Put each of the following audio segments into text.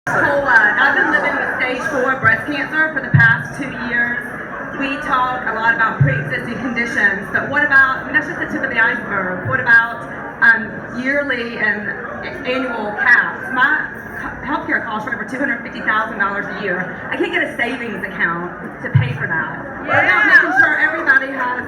I've been living with stage 4 breast cancer for the past 2 years. We talk a lot about pre-existing conditions, but what about, that's just the tip of the iceberg. What about yearly and annual caps? My healthcare costs for over $250,000 a year. I can't get a savings account to pay for that. What about making sure everybody has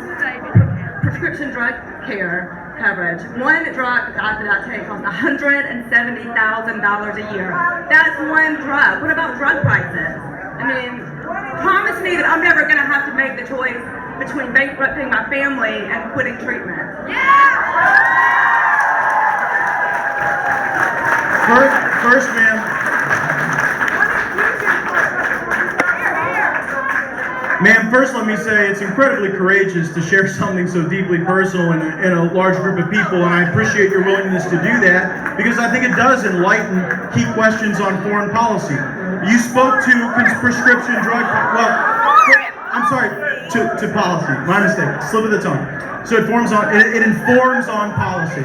prescription drug care coverage? One drug that I take costs $170,000 a year. That's one drug. What about drug prices? I mean, promise me that I'm never going to have to make the choice between bankrupting my family and quitting treatment. First, ma'am. Ma'am, first let me say it's incredibly courageous to share something so deeply personal in a large group of people, and I appreciate your willingness to do that because I think it does enlighten key questions on foreign policy. You spoke to prescription drug, I'm sorry, to policy. My mistake, slip of the tongue. So it informs on policy.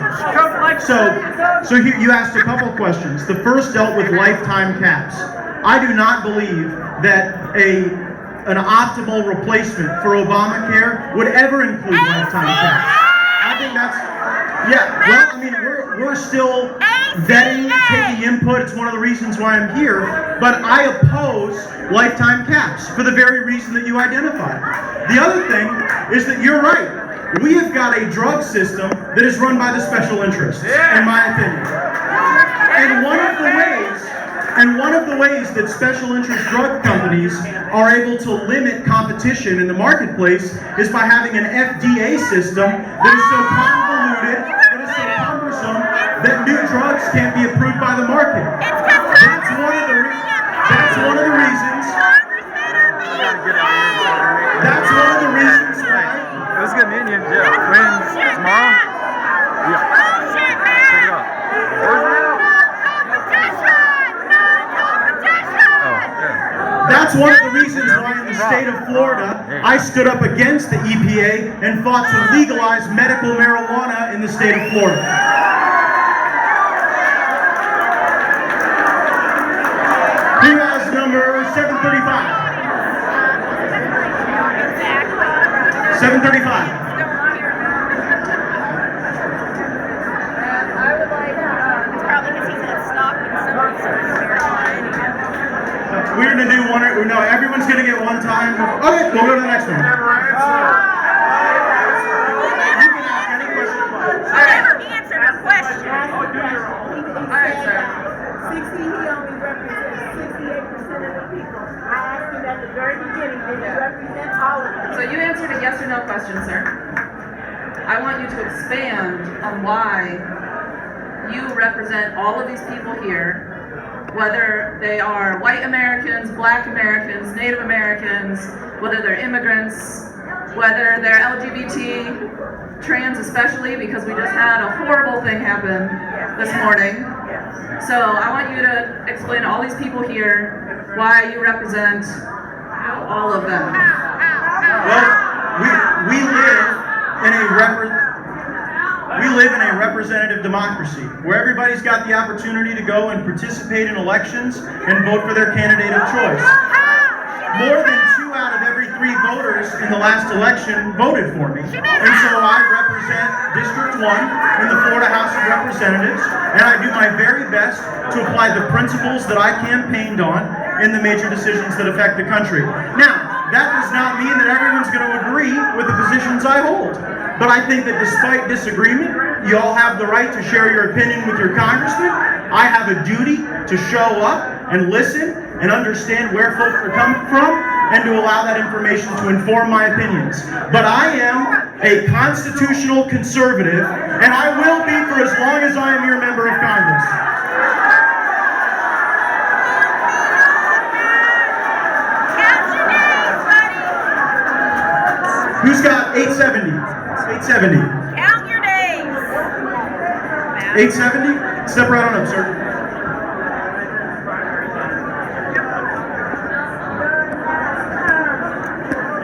So you asked a couple questions. The first dealt with lifetime caps. I do not believe that an optimal replacement for Obamacare would ever include lifetime caps. I think we're still vetting, taking input. It's one of the reasons why I'm here. But I oppose lifetime caps for the very reason that you identified. The other thing is that you're right. We have got a drug system that is run by the special interests, in my opinion. And one of the ways that special interest drug companies are able to limit competition in the marketplace is by having an FDA system that is so convoluted, that is so cumbersome, that new drugs can't be approved by the market. That's one of the reasons. That's one of the reasons why. It was good meeting you. Yeah. When's tomorrow? Yeah. Check it out. Where's it at? That's one of the reasons why in the state of Florida, I stood up against the EPA and fought to legalize medical marijuana in the state of Florida. Who has number 735? 735. I would like, it's probably because he's at stock in some We're going to do one, no, everyone's going to get one time. Okay, we'll go to the next one. You can ask any question. I never answered a question. Alright, sir. 60, he only represents 68% of the people. I asked him at the very beginning, did he represent all of them? So you answered a yes or no question, sir. I want you to expand on why you represent all of these people here, whether they are white Americans, black Americans, Native Americans, whether they're immigrants, whether they're LGBT, trans especially, because we just had a horrible thing happen this morning. So I want you to explain to all these people here why you represent all of them. Well, we live in a representative democracy where everybody's got the opportunity to go and participate in elections and vote for their candidate of choice. More than 2 out of every 3 voters in the last election voted for me. And so I represent District 1 in the Florida House of Representatives, and I do my very best to apply the principles that I campaigned on in the major decisions that affect the country. Now, that does not mean that everyone's going to agree with the positions I hold. But I think that despite disagreement, you all have the right to share your opinion with your congressman. I have a duty to show up and listen and understand where folks are coming from and to allow that information to inform my opinions. But I am a constitutional conservative, and I will be for as long as I am your member of Congress. Who's got 870? 870. Count your days. 870? Step right on up, sir.